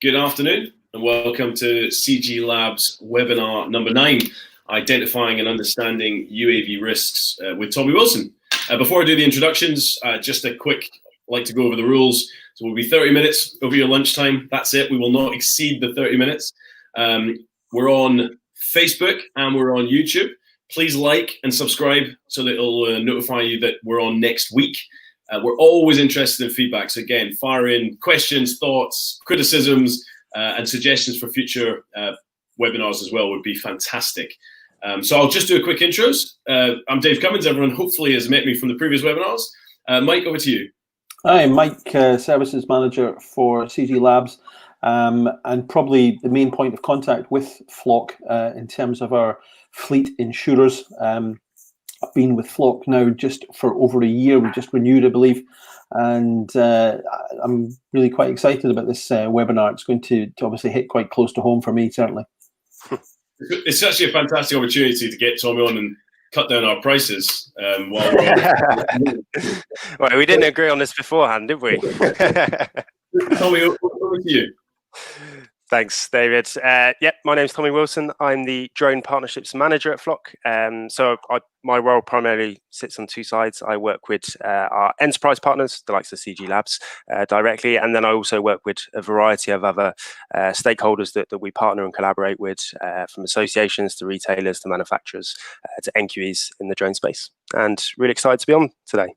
Good afternoon and welcome to CG Labs webinar number 9, Identifying and Understanding UAV Risks with Tommy Wilson. Before I do the introductions, just a quick, I'd like to go over the rules. So we'll be 30 minutes over your lunchtime. That's it. We will not exceed the 30 minutes. We're on Facebook and we're on YouTube. Please like and subscribe so that it'll notify you that we're on next week. We're always interested in feedback. So again, fire in questions, thoughts, criticisms, and suggestions for future webinars as well would be fantastic. So I'll just do a quick intros. I'm Dave Cummins. Everyone hopefully has met me from the previous webinars. Mike, over to you. Hi, Mike, Services Manager for CG Labs, and probably the main point of contact with Flock in terms of our fleet insurers. I've been with Flock now just for over a year. We just renewed, I believe, and I'm really quite excited about this webinar. It's going to obviously hit quite close to home for me, certainly. It's actually a fantastic opportunity to get Tommy on and cut down our prices. Well, we didn't agree on this beforehand, did we? Tommy, over to you. Thanks, David. Yep, my name's Tommy Wilson. I'm the Drone Partnerships Manager at Flock. My role primarily sits on two sides. I work with our enterprise partners, the likes of CG Labs, directly, and then I also work with a variety of other stakeholders that we partner and collaborate with, from associations to retailers to manufacturers to NQEs in the drone space. And really excited to be on today.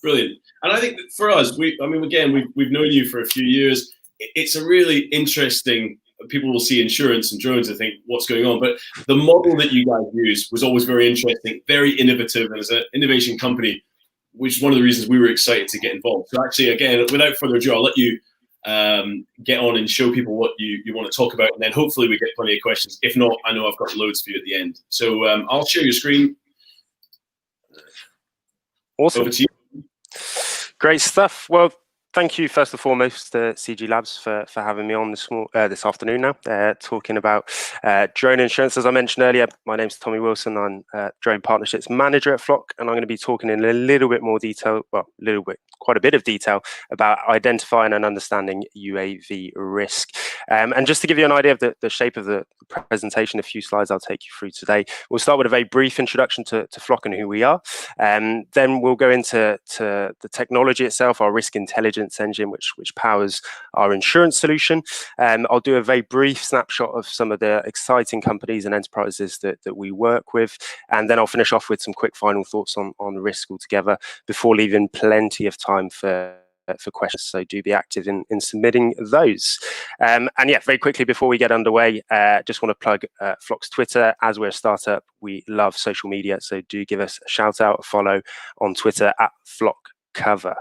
Brilliant. And I think that for us, we've known you for a few years. It's a really interesting, people will see insurance and drones and think, what's going on? But the model that you guys use was always very interesting, very innovative. And as an innovation company, which is one of the reasons we were excited to get involved. So actually, again, without further ado, I'll let you get on and show people what you want to talk about. And then hopefully we get plenty of questions. If not, I know I've got loads for you at the end. So I'll share your screen. Awesome. Over to you. Great stuff. Well, thank you first and foremost to CG Labs for having me on this afternoon now, talking about drone insurance. As I mentioned earlier, my name's Tommy Wilson. I'm Drone Partnerships Manager at Flock, and I'm going to be talking in a little bit more detail, quite a bit of detail about identifying and understanding UAV risk. And just to give you an idea of the shape of the presentation, a few slides I'll take you through today. We'll start with a very brief introduction to Flock and who we are. Then we'll go into the technology itself, our risk intelligence engine, which powers our insurance solution. I'll do a very brief snapshot of some of the exciting companies and enterprises that we work with, and then I'll finish off with some quick final thoughts on risk altogether before leaving plenty of time for questions. So do be active in submitting those. And yeah, very quickly before we get underway, just want to plug Flock's Twitter. As we're a startup, we love social media, so do give us a shout out, a follow on Twitter at FlockCover.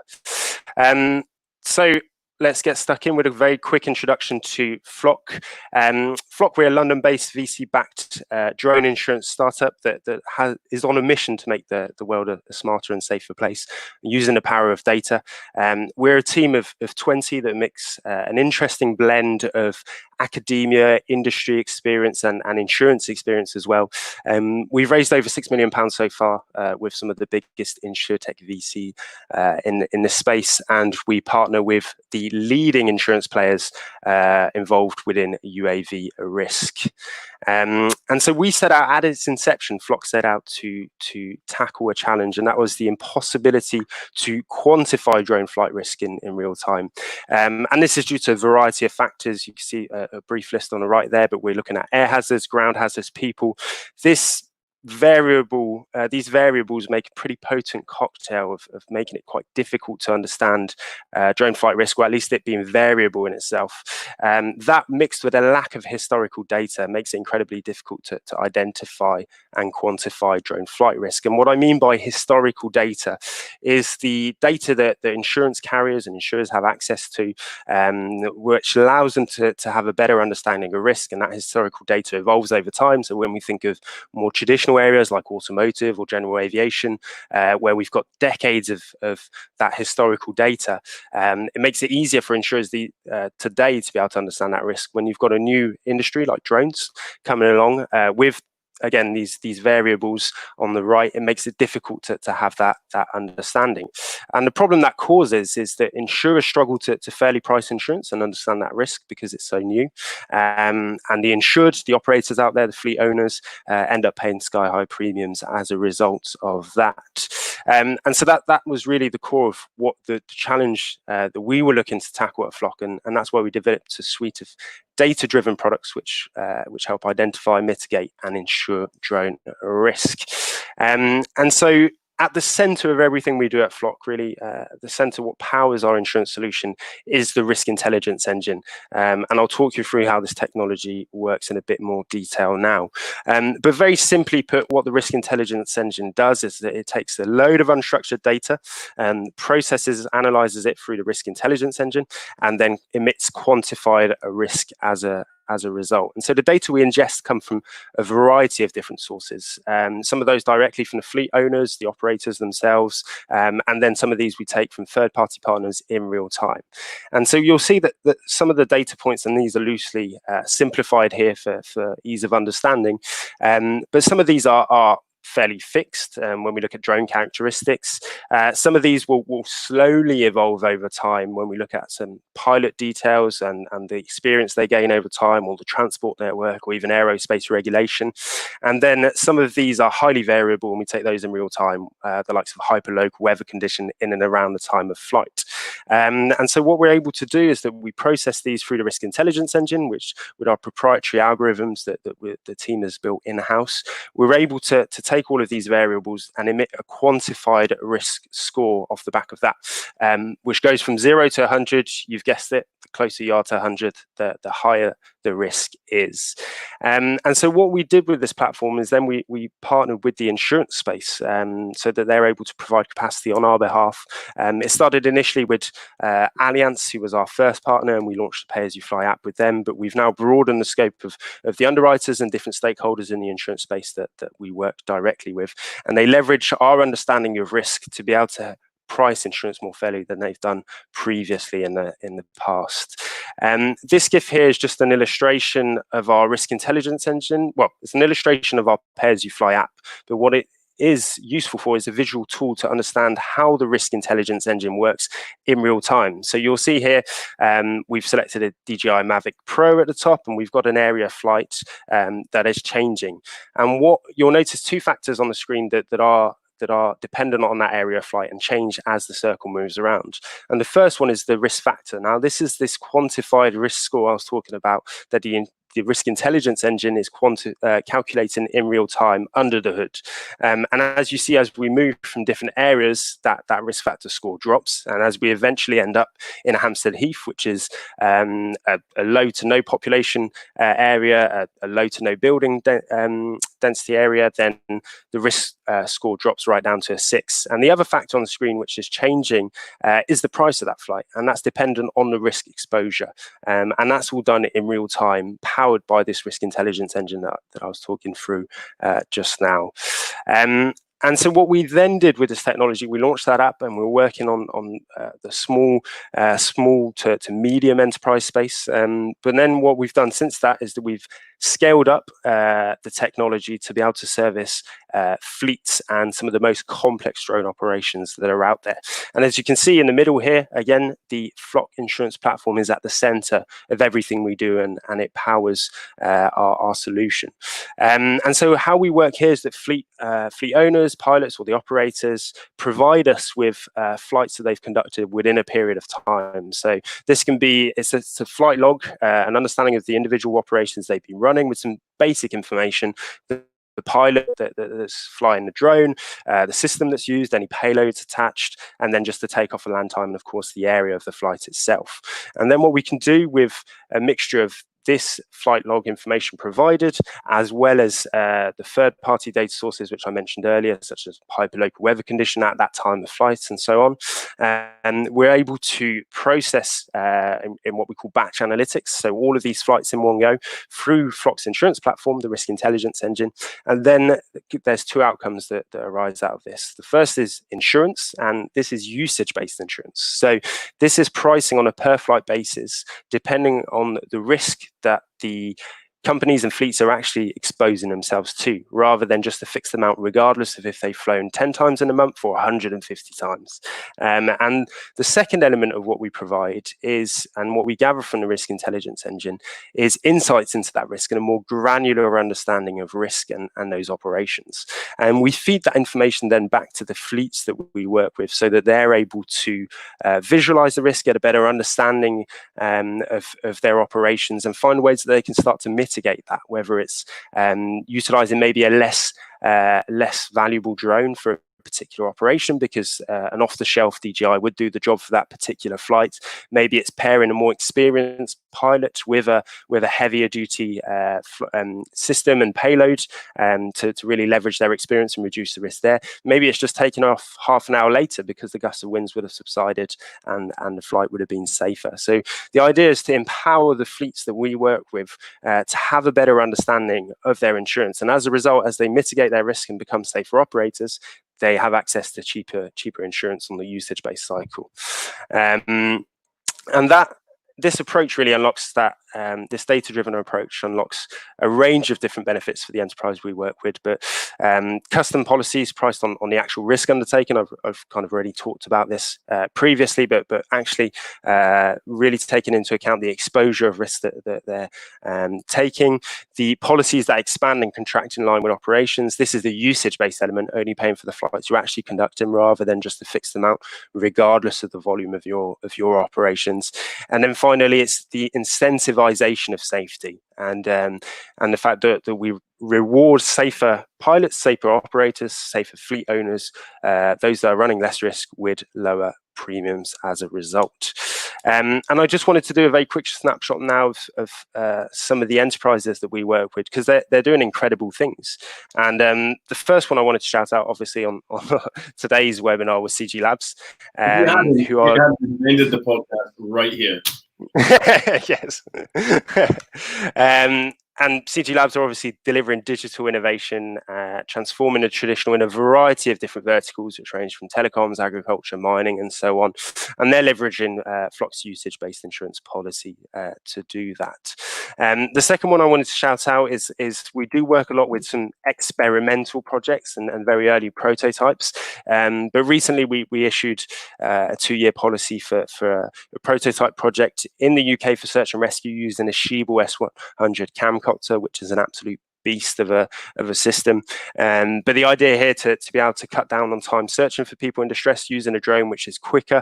So let's get stuck in with a very quick introduction to Flock. Flock, we're a London-based VC-backed drone insurance startup that is on a mission to make the world a smarter and safer place using the power of data. We're a team of 20 that mix an interesting blend of academia, industry experience, and insurance experience as well. We've raised over £6 million so far with some of the biggest insurtech VC in this space, and we partner with the leading insurance players involved within UAV risk. And so we set out at its inception, Flock set out to tackle a challenge, and that was the impossibility to quantify drone flight risk in real time. And this is due to a variety of factors. You can see a brief list on the right there, but we're looking at air hazards, ground hazards, people. These variables make a pretty potent cocktail of making it quite difficult to understand drone flight risk, or at least it being variable in itself. That mixed with a lack of historical data makes it incredibly difficult to identify and quantify drone flight risk. And what I mean by historical data is the data that the insurance carriers and insurers have access to, which allows them to have a better understanding of risk, and that historical data evolves over time. So when we think of more traditional areas like automotive or general aviation, where we've got decades of that historical data, it makes it easier for insurers today to be able to understand that risk. When you've got a new industry like drones coming along with again, these variables on the right, it makes it difficult to have that understanding. And the problem that causes is that insurers struggle to fairly price insurance and understand that risk because it's so new. And the insured, the operators out there, the fleet owners, end up paying sky-high premiums as a result of that. And so that was really the core of what the challenge that we were looking to tackle at Flock, and that's why we developed a suite of data-driven products which help identify, mitigate, and insure drone risk. And so at the center of everything we do at Flock, really, the center, what powers our insurance solution is the risk intelligence engine. And I'll talk you through how this technology works in a bit more detail now. But very simply put, what the risk intelligence engine does is that it takes a load of unstructured data, processes, analyzes it through the risk intelligence engine, and then emits quantified risk as a result. And so the data we ingest come from a variety of different sources. Some of those directly from the fleet owners, the operators themselves, and then some of these we take from third-party partners in real time. And so you'll see that some of the data points, and these are loosely simplified here for ease of understanding, but some of these are fairly fixed when we look at drone characteristics. Some of these will slowly evolve over time when we look at some pilot details and the experience they gain over time, or the transport network, or even aerospace regulation. And then some of these are highly variable and we take those in real time, the likes of hyperlocal weather condition in and around the time of flight. And so what we're able to do is that we process these through the risk intelligence engine, which with our proprietary algorithms that the team has built in-house, we're able to take all of these variables and emit a quantified risk score off the back of that, which goes from 0 to 100. You've guessed it, the closer you are to 100, the higher the risk is. And so what we did with this platform is then we partnered with the insurance space so that they're able to provide capacity on our behalf. It started initially with Allianz, who was our first partner, and we launched the pay-as-you-fly app with them, but we've now broadened the scope of the underwriters and different stakeholders in the insurance space that we work directly with, and they leverage our understanding of risk to be able to price insurance more fairly than they've done previously in the past. This GIF here is just an illustration of our risk intelligence engine. Well, it's an illustration of our pay-as-you-fly app, but what it is useful for is a visual tool to understand how the risk intelligence engine works in real time. So you'll see here, we've selected a DJI Mavic Pro at the top, and we've got an area flight that is changing. And what you'll notice, two factors on the screen that are dependent on that area of flight and change as the circle moves around. And the first one is the risk factor. Now, this is this quantified risk score I was talking about that the risk intelligence engine is calculating in real time under the hood. And as you see, as we move from different areas, that risk factor score drops. And as we eventually end up in Hampstead Heath, which is a low to no population area, a low to no building density area, then the risk score drops right down to a 6. And the other factor on the screen, which is changing, is the price of that flight. And that's dependent on the risk exposure. And that's all done in real time, powered by this risk intelligence engine that I was talking through just now. And so what we then did with this technology, we launched that app, and we're working on the small to medium enterprise space. But then what we've done since that is that we've scaled up the technology to be able to service fleets and some of the most complex drone operations that are out there. And as you can see in the middle here, again, the Flock insurance platform is at the center of everything we do, and it powers our solution. And so how we work here is that fleet owners, pilots, or the operators provide us with flights that they've conducted within a period of time. So this can be, it's a flight log, an understanding of the individual operations they've been running with some basic information. The pilot that's flying the drone, the system that's used, any payloads attached, and then just the takeoff and land time, and of course the area of the flight itself. And then what we can do with a mixture of this flight log information provided, as well as the third-party data sources, which I mentioned earlier, such as hyperlocal weather condition at that time of flight and so on. And we're able to process in what we call batch analytics. So all of these flights in one go through Flock's insurance platform, the risk intelligence engine. And then there's two outcomes that arise out of this. The first is insurance, and this is usage-based insurance. So this is pricing on a per flight basis, depending on the risk that the companies and fleets are actually exposing themselves to, rather than just a fixed amount, regardless of if they've flown 10 times in a month or 150 times. And the second element of what we provide is, and what we gather from the risk intelligence engine, is insights into that risk and a more granular understanding of risk and those operations. And we feed that information then back to the fleets that we work with, so that they're able to visualize the risk, get a better understanding of their operations, and find ways that they can start to mitigate that, whether it's utilizing maybe a less valuable drone for a particular operation, because an off-the-shelf DJI would do the job for that particular flight. Maybe it's pairing a more experienced pilot with a heavier duty system and payload to really leverage their experience and reduce the risk there. Maybe it's just taking off half an hour later because the gust of winds would have subsided and the flight would have been safer. So the idea is to empower the fleets that we work with to have a better understanding of their insurance, and as a result, as they mitigate their risk and become safer operators, they have access to cheaper insurance on the usage-based cycle. And this approach really unlocks that, this data-driven approach unlocks a range of different benefits for the enterprise we work with, but custom policies priced on the actual risk undertaken. I've kind of already talked about this previously, but actually really taking into account the exposure of risk that they're taking. The policies that expand and contract in line with operations. This is the usage-based element, only paying for the flights you're actually conducting rather than just a fixed amount, regardless of the volume of your operations. And then finally, it's the incentivization of safety and the fact that we reward safer pilots, safer operators, safer fleet owners, those that are running less risk with lower premiums as a result. And I just wanted to do a very quick snapshot now of some of the enterprises that we work with, because they're doing incredible things. And the first one I wanted to shout out, obviously, on today's webinar was CG Labs, who are ended the podcast right here. Yes. And CG Labs are obviously delivering digital innovation, transforming the traditional in a variety of different verticals, which range from telecoms, agriculture, mining, and so on. And they're leveraging Flock's usage-based insurance policy to do that. The second one I wanted to shout out is we do work a lot with some experimental projects and very early prototypes. But recently we issued a 2-year policy for a prototype project in the UK for search and rescue using a Schiebel S100 camcorder, which is an absolute beast of a system. But the idea here to be able to cut down on time searching for people in distress using a drone which is quicker,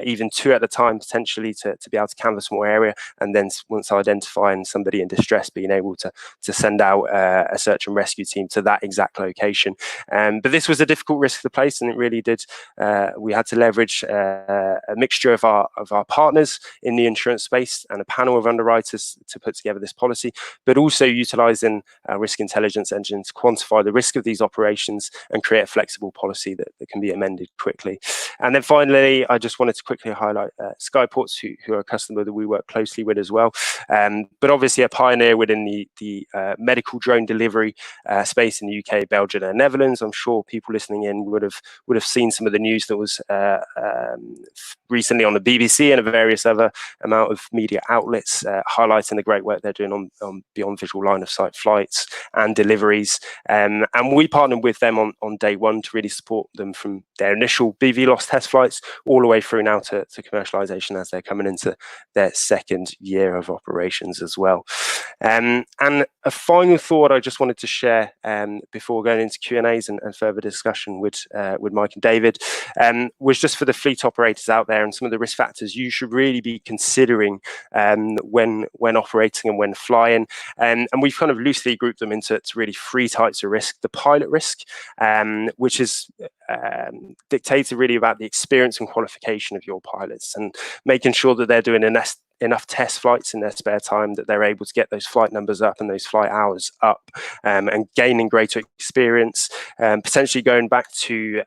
even 2 at a time potentially, to be able to canvass more area, and then once identifying somebody in distress, being able to send out a search and rescue team to that exact location. But this was a difficult risk to place, and it really did. We had to leverage a mixture of our partners in the insurance space and a panel of underwriters to put together this policy, but also utilizing risk intelligence engine to quantify the risk of these operations and create a flexible policy that can be amended quickly. And then finally, I just wanted to quickly highlight Skyports, who are a customer that we work closely with as well, but obviously a pioneer within the medical drone delivery space in the UK, Belgium, and Netherlands. I'm sure people listening in would have seen some of the news that was recently on the BBC and a various other amount of media outlets highlighting the great work they're doing on beyond visual line of sight flights and deliveries, and we partnered with them on day one to really support them from their initial BV loss test flights all the way through now to commercialization as they're coming into their 2nd year of operations as well. And a final thought I just wanted to share before going into Q&As and further discussion with Mike and David was just for the fleet operators out there and some of the risk factors you should really be considering when operating and when flying. And we've kind of loosely grouped them into really 3 types of risk. The pilot risk, which is dictated really about the experience and qualification of your pilots and making sure that they're doing enough test flights in their spare time, that they're able to get those flight numbers up and those flight hours up, and gaining greater experience, potentially going back to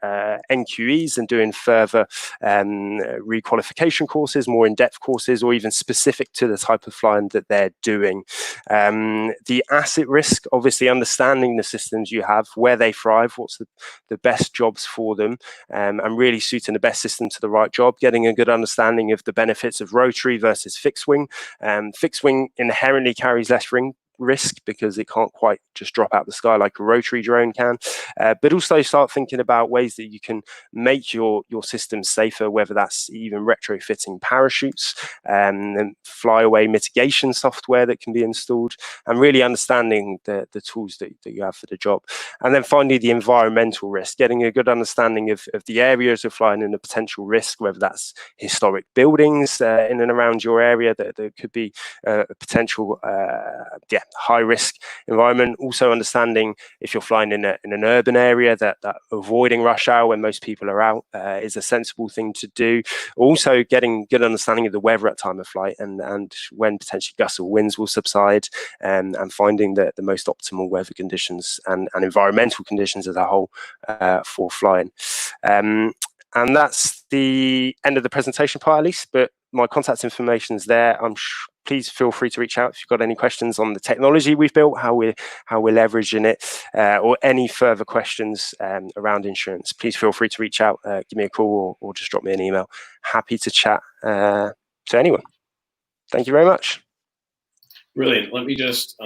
NQEs and doing further requalification courses, more in-depth courses, or even specific to the type of flying that they're doing. The asset risk, obviously understanding the systems you have, where they thrive, what's the best jobs for them, and really suiting the best system to the right job, getting a good understanding of the benefits of rotary versus fixed wing. Fixed wing inherently carries less risk because it can't quite just drop out the sky like a rotary drone can, but also start thinking about ways that you can make your systems safer, whether that's even retrofitting parachutes and flyaway mitigation software that can be installed, and really understanding the tools that you have for the job. And then finally, the environmental risk, getting a good understanding of the areas you're flying and the potential risk, whether that's historic buildings in and around your area that could be a potential high risk environment. Also understanding if you're flying in an urban area that avoiding rush hour when most people are out is a sensible thing to do. Also getting good understanding of the weather at time of flight and when potentially gusty winds will subside, and finding the most optimal weather conditions and environmental conditions as a whole for flying. And that's the end of the presentation part, at least, but my contact information is there. Please feel free to reach out if you've got any questions on the technology we've built, how we're leveraging it, or any further questions around insurance. Please feel free to reach out, give me a call, or just drop me an email. Happy to chat to anyone. Thank you very much. Brilliant. Let me just...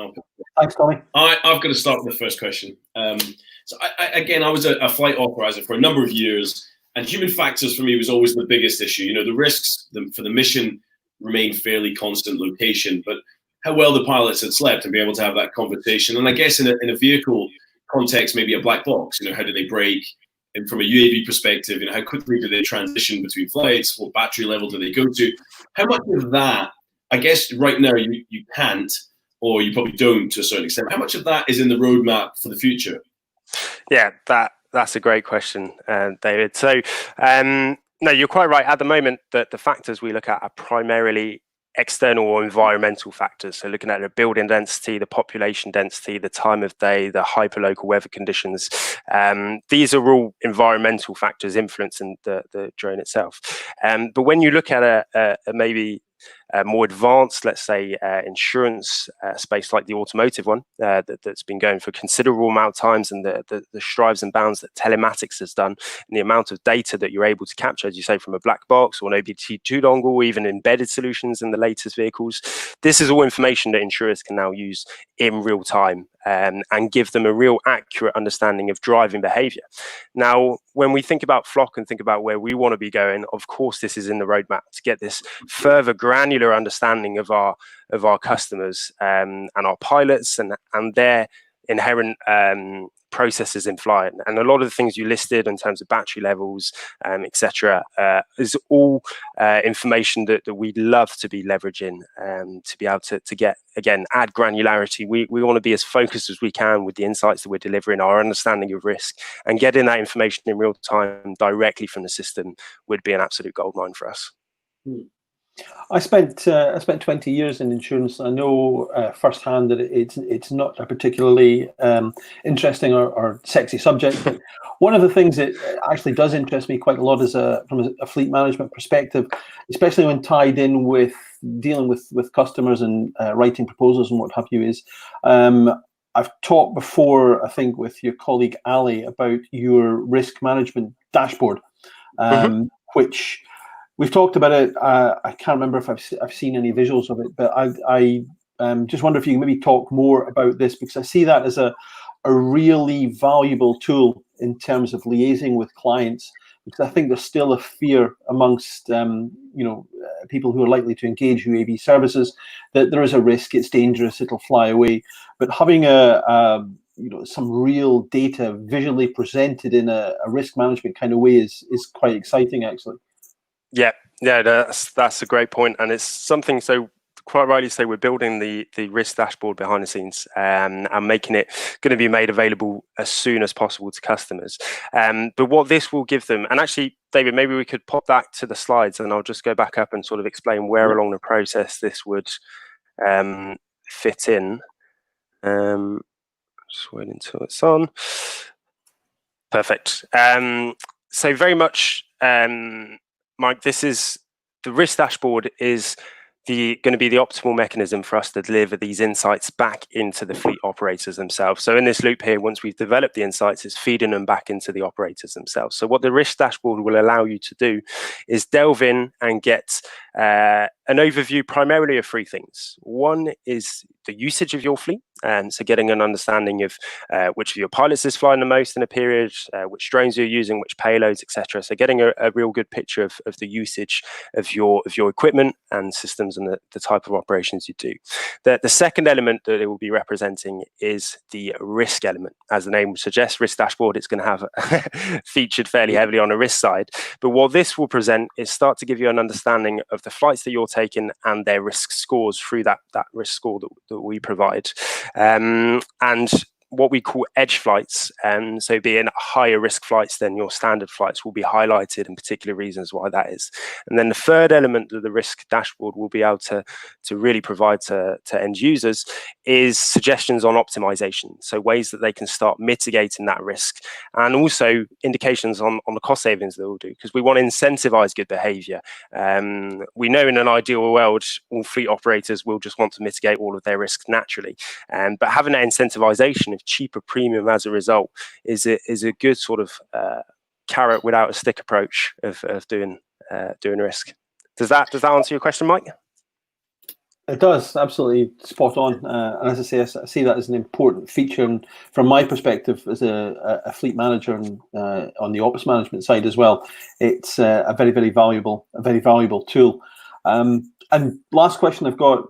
Thanks, Tommy. I've got to start with the first question. So I was a flight operator for a number of years, and human factors for me was always the biggest issue. You know, the risks for the mission remained fairly constant location, but how well the pilots had slept and be able to have that conversation. And I guess in a vehicle context, maybe a black box, you know, how do they brake? And from a UAV perspective, you know, how quickly do they transition between flights? What battery level do they go to? How much of that, I guess right now you can't, or you probably don't to a certain extent. How much of that is in the roadmap for the future? Yeah, that's a great question, David. So, no, you're quite right. At the moment, the factors we look at are primarily external or environmental factors. So looking at the building density, the population density, the time of day, the hyperlocal weather conditions. These are all environmental factors influencing the drone itself. But when you look at a maybe more advanced, let's say, insurance space like the automotive one that's been going for a considerable amount of times, and the strides and bounds that telematics has done, and the amount of data that you're able to capture, as you say, from a black box or an OBT2 dongle, or even embedded solutions in the latest vehicles. This is all information that insurers can now use in real time and give them a real accurate understanding of driving behavior. Now, when we think about Flock and think about where we want to be going, of course, this is in the roadmap to get this further granular understanding of our customers and our pilots and their inherent processes in flight. And a lot of the things you listed in terms of battery levels, etc., is all information that we'd love to be leveraging to be able to get, again, add granularity. We want to be as focused as we can with the insights that we're delivering, our understanding of risk, and getting that information in real time directly from the system would be an absolute goldmine for us. I spent 20 years in insurance. I know firsthand that it's not a particularly interesting or sexy subject, but one of the things that actually does interest me quite a lot is from a fleet management perspective, especially when tied in with dealing with customers and writing proposals and what have you, is I've talked before, I think, with your colleague Ali about your risk management dashboard, which we've talked about it. I can't remember if I've seen any visuals of it, but I just wonder if you can maybe talk more about this, because I see that as a really valuable tool in terms of liaising with clients, because I think there's still a fear amongst people who are likely to engage UAV services that there is a risk, it's dangerous, it'll fly away. But having some real data visually presented in a risk management kind of way is quite exciting, actually. Yeah, that's a great point, and it's something. So quite rightly say, we're building the risk dashboard behind the scenes and making it going to be made available as soon as possible to customers. But what this will give them, and actually, David, maybe we could pop back to the slides, and I'll just go back up and sort of explain where along the process this would fit in. Just wait until it's on. Perfect. So very much. Mike, this is the risk dashboard is going to be the optimal mechanism for us to deliver these insights back into the fleet operators themselves. So in this loop here, once we've developed the insights, it's feeding them back into the operators themselves. So what the risk dashboard will allow you to do is delve in and get an overview primarily of three things. One is usage of your fleet, and so getting an understanding of which of your pilots is flying the most in a period, which drones you're using, which payloads, etc. So getting a real good picture of the usage of your equipment and systems and the type of operations you do. The second element that it will be representing is the risk element. As the name suggests, risk dashboard, it's going to have featured fairly heavily on the risk side. But what this will present is start to give you an understanding of the flights that you're taking and their risk scores through that risk score that we provide. And what we call edge flights, so being higher risk flights than your standard flights, will be highlighted and particular reasons why that is. And then the third element that the risk dashboard will be able to really provide to end users is suggestions on optimization, so ways that they can start mitigating that risk, and also indications on the cost savings that we'll do, because we want to incentivize good behavior. We know in an ideal world, all fleet operators will just want to mitigate all of their risks naturally, but having that incentivization of cheaper premium as a result is a good sort of carrot without a stick approach of doing risk. Does that answer your question, Mike? It does, absolutely spot on. And as I say, I see that as an important feature. And from my perspective, as a fleet manager and on the ops management side as well, it's a very, very valuable tool. And last question I've got,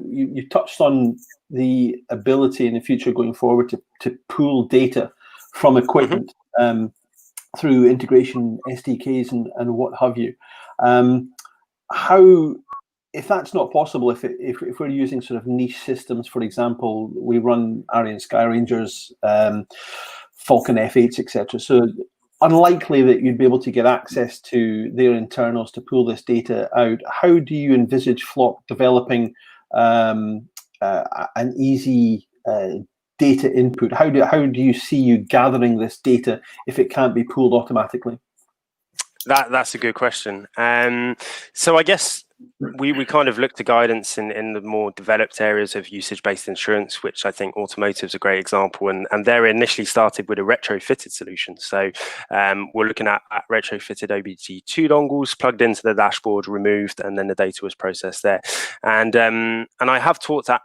you touched on the ability in the future going forward to pool data from equipment through integration SDKs and what have you. How, if that's not possible, if we're using sort of niche systems, for example, we run Ariane Sky Rangers, Falcon F8s, etc. So unlikely that you'd be able to get access to their internals to pull this data out. How do you envisage Flock developing an easy data input? How do you see you gathering this data if it can't be pulled automatically? That's a good question. So I guess we kind of look to guidance in the more developed areas of usage-based insurance, which I think automotive is a great example. And they're initially started with a retrofitted solution. So we're looking at retrofitted OBD2 dongles plugged into the dashboard, removed, and then the data was processed there. And I have talked at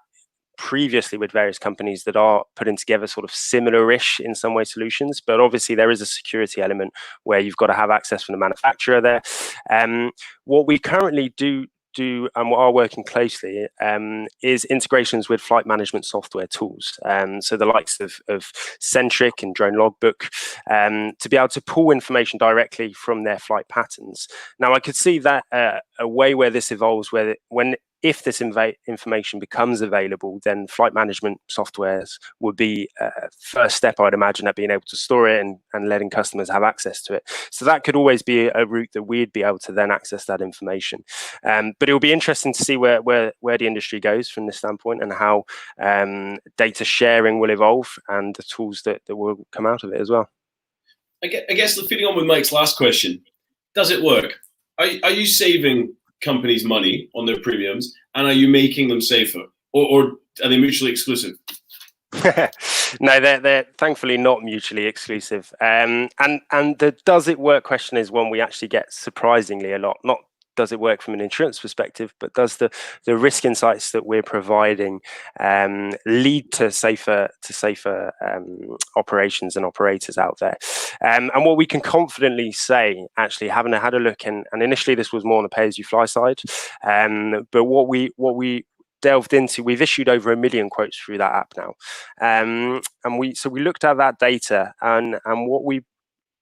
previously with various companies that are putting together sort of similar-ish in some way solutions, but obviously there is a security element where you've got to have access from the manufacturer there. What we currently do and what are working closely is integrations with flight management software tools, so the likes of Centric and Drone Logbook, to be able to pull information directly from their flight patterns. Now I could see that a way where this evolves, if this information becomes available, then flight management softwares would be first step, I'd imagine, at being able to store it and letting customers have access to it. So that could always be a route that we'd be able to then access that information. But it will be interesting to see where the industry goes from this standpoint, and how data sharing will evolve and the tools that will come out of it as well. I guess feeding on with Mike's last question, does it work? Are you saving companies money on their premiums, and are you making them safer, or are they mutually exclusive? No, they're thankfully not mutually exclusive. And the does it work question is one we actually get surprisingly a lot. Not does it work from an insurance perspective, but does the risk insights that we're providing lead to safer operations and operators out there? And what we can confidently say, actually, having had a look, and initially this was more on the pay-as-you-fly side, but what we delved into, we've issued over 1 million quotes through that app now, and we looked at that data, and what we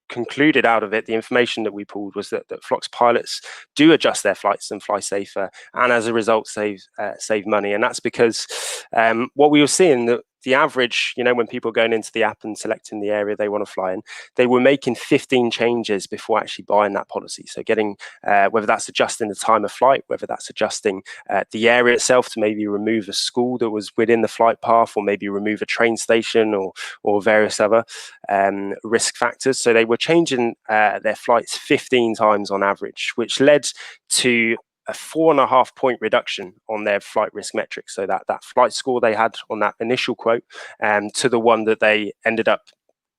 concluded out of it, the information that we pulled, was that Flock's pilots do adjust their flights and fly safer, and as a result save money. And that's because what we were seeing, that the average, when people are going into the app and selecting the area they want to fly in, they were making 15 changes before actually buying that policy. So getting, whether that's adjusting the time of flight, whether that's adjusting the area itself to maybe remove a school that was within the flight path, or maybe remove a train station, or various other risk factors. So they were changing their flights 15 times on average, which led to a 4.5 point reduction on their flight risk metrics. So that flight score they had on that initial quote, to the one that they ended up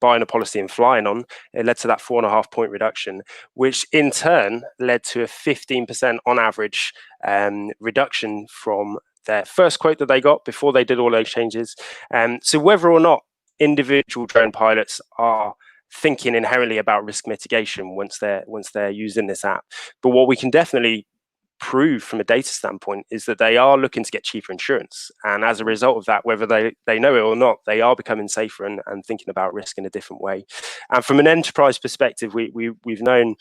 buying a policy and flying on, it led to that 4.5 point reduction, which in turn led to a 15% on average reduction from their first quote that they got before they did all those changes. So whether or not individual drone pilots are thinking inherently about risk mitigation once they're using this app, but what we can definitely prove from a data standpoint is that they are looking to get cheaper insurance, and as a result of that, whether they know it or not, they are becoming safer and thinking about risk in a different way. And from an enterprise perspective, we've known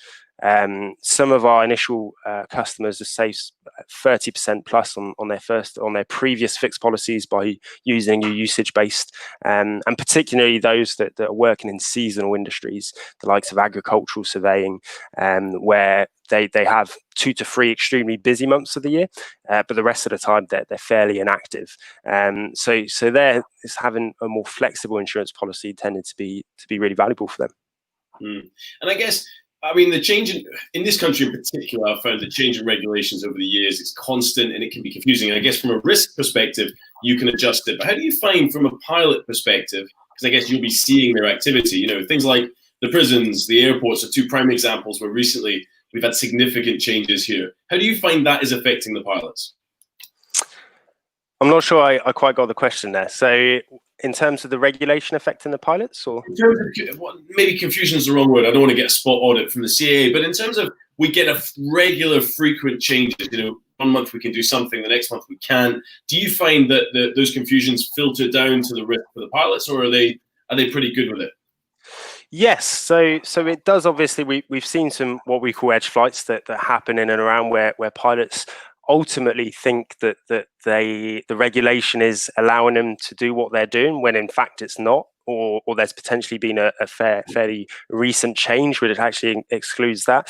some of our initial customers have saved 30% plus on their previous fixed policies by using a usage based, and particularly those that are working in seasonal industries, the likes of agricultural surveying, where they have 2 to 3 extremely busy months of the year, but the rest of the time they're fairly inactive. So there is having a more flexible insurance policy tended to be really valuable for them. And I guess, I mean, the change in this country in particular, I've found the change in regulations over the years, it's constant and it can be confusing. And I guess from a risk perspective, you can adjust it. But how do you find from a pilot perspective, because I guess you'll be seeing their activity, you know, things like the prisons, the airports are 2 prime examples where recently we've had significant changes here. How do you find that is affecting the pilots? I'm not sure I quite got the question there. So in terms of the regulation affecting the pilots, or? In terms of, well, maybe confusion is the wrong word. I don't want to get a spot audit from the CAA, but in terms of we get a regular, frequent changes, you know, 1 month we can do something, the next month we can't. Do you find that those confusions filter down to the risk for the pilots, or are they pretty good with it? Yes, so it does. Obviously, we've seen some what we call edge flights that happen in and around where pilots ultimately think that the regulation is allowing them to do what they're doing when in fact it's not, or there's potentially been a fairly recent change where it actually excludes that.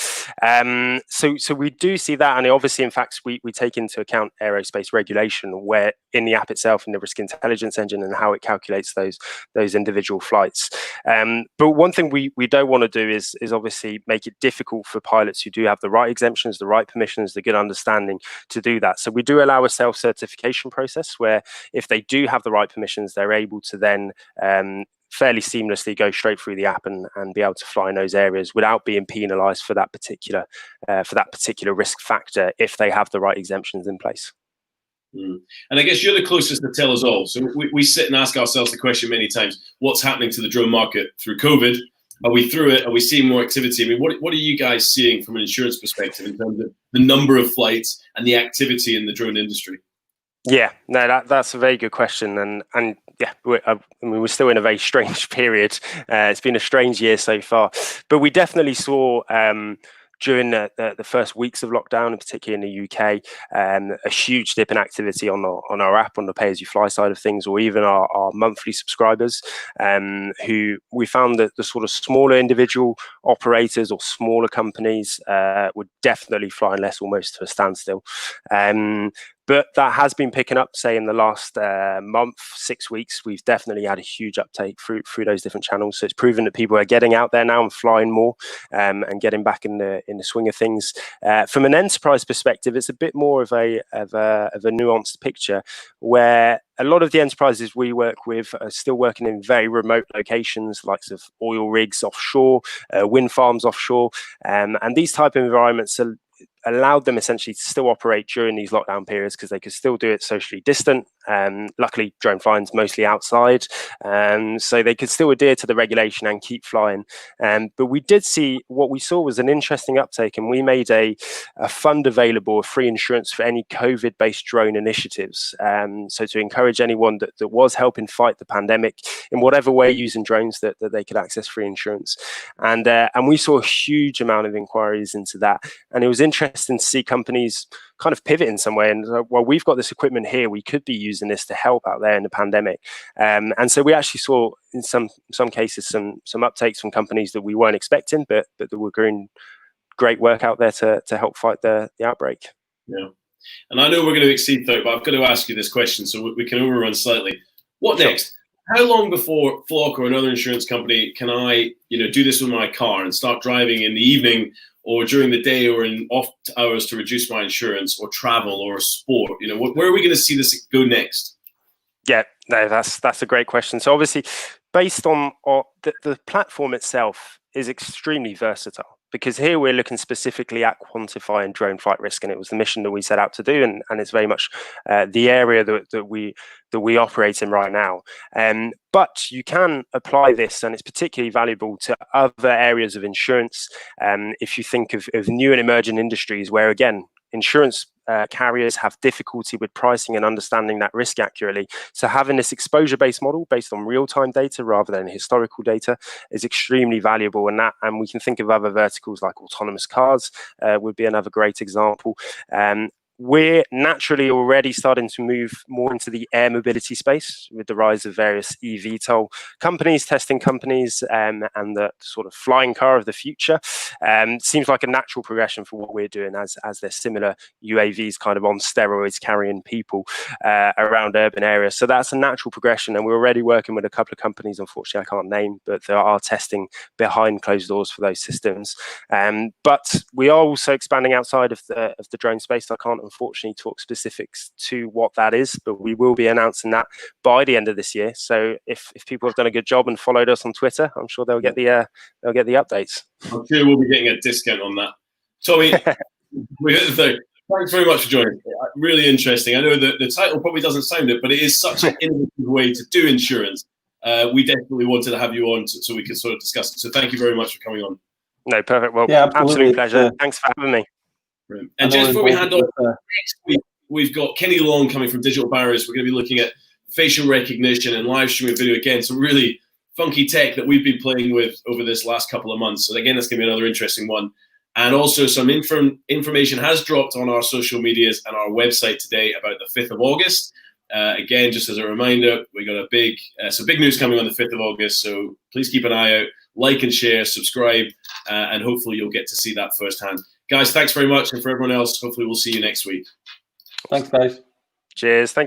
So we do see that, and obviously in fact we take into account aerospace regulation where in the app itself and the risk intelligence engine and how it calculates those individual flights. But one thing we don't want to do is obviously make it difficult for pilots who do have the right exemptions, the right permissions, the good understanding to do that. So we do allow a self-certification process where if they do have the right permissions, they're able to then fairly seamlessly go straight through the app and be able to fly in those areas without being penalised for that particular risk factor if they have the right exemptions in place. And I guess you're the closest to tell us all. So we sit and ask ourselves the question many times: what's happening to the drone market through COVID? Are we through it? Are we seeing more activity? I mean, what are you guys seeing from an insurance perspective in terms of the number of flights and the activity in the drone industry? Yeah, no, that's a very good question, and yeah, we're still in a very strange period. It's been a strange year so far, but we definitely saw during the first weeks of lockdown, and particularly in the UK, a huge dip in activity on our app, on the pay-as-you-fly side of things, or even our monthly subscribers, who we found that the sort of smaller individual operators or smaller companies were definitely flying less, almost to a standstill. But that has been picking up, say, in the last month, 6 weeks. We've definitely had a huge uptake through those different channels. So it's proven that people are getting out there now and flying more, and getting back in the swing of things. From an enterprise perspective, it's a bit more of a nuanced picture, where a lot of the enterprises we work with are still working in very remote locations, likes of oil rigs offshore, wind farms offshore, and these type of environments are allowed them essentially to still operate during these lockdown periods because they could still do it socially distant. Luckily, drone flying's mostly outside, so they could still adhere to the regulation and keep flying. But we did see, what we saw was an interesting uptake, and we made a fund available of free insurance for any COVID-based drone initiatives. So to encourage anyone that was helping fight the pandemic in whatever way using drones, that they could access free insurance. And we saw a huge amount of inquiries into that. And it was interesting to see companies kind of pivot in some way, and well, we've got this equipment here, we could be using this to help out there in the pandemic. And so we actually saw in some cases some uptakes from companies that we weren't expecting, but that were doing great work out there to help fight the outbreak. Yeah, and I know we're going to exceed 30, but I've got to ask you this question so we can overrun slightly. What next? How long before Flock or another insurance company can I, do this with my car and start driving in the evening or during the day or in off hours to reduce my insurance, or travel or sport? Where are we going to see this go next? Yeah, no, that's a great question. So obviously, based on the platform itself is extremely versatile, because here we're looking specifically at quantifying drone flight risk, and it was the mission that we set out to do, and it's very much the area that we operate in right now. But you can apply this, and it's particularly valuable to other areas of insurance. If you think of new and emerging industries where, again, insurance carriers have difficulty with pricing and understanding that risk accurately. So having this exposure-based model based on real-time data rather than historical data is extremely valuable. And we can think of other verticals like autonomous cars would be another great example. We're naturally already starting to move more into the air mobility space with the rise of various eVTOL companies, testing companies, and the sort of flying car of the future. Seems like a natural progression for what we're doing, as there's similar UAVs kind of on steroids carrying people around urban areas. So that's a natural progression, and we're already working with a couple of companies, unfortunately I can't name, but there are testing behind closed doors for those systems. But we are also expanding outside of the drone space. I can't unfortunately talk specifics to what that is, but we will be announcing that by the end of this year. So if people have done a good job and followed us on Twitter, I'm sure they'll get the updates. I'm sure we'll be getting a discount on that. Tommy, thanks very much for joining. Really interesting. I know that the title probably doesn't sound it, but it is such an innovative way to do insurance. We definitely wanted to have you on so we could sort of discuss it. So thank you very much for coming on. No, perfect. Well, yeah, absolute pleasure. Thanks for having me. Brilliant. And just before we hand on, next week we've got Kenny Long coming from Digital Barriers. We're going to be looking at facial recognition and live streaming video again. Some really funky tech that we've been playing with over this last couple of months. So again, that's going to be another interesting one. And also some information has dropped on our social medias and our website today about the 5th of August. Again, just as a reminder, we got some big news coming on the 5th of August. So please keep an eye out, like and share, subscribe, and hopefully you'll get to see that firsthand. Guys, thanks very much. And for everyone else, hopefully we'll see you next week. Thanks, guys. Cheers. Thank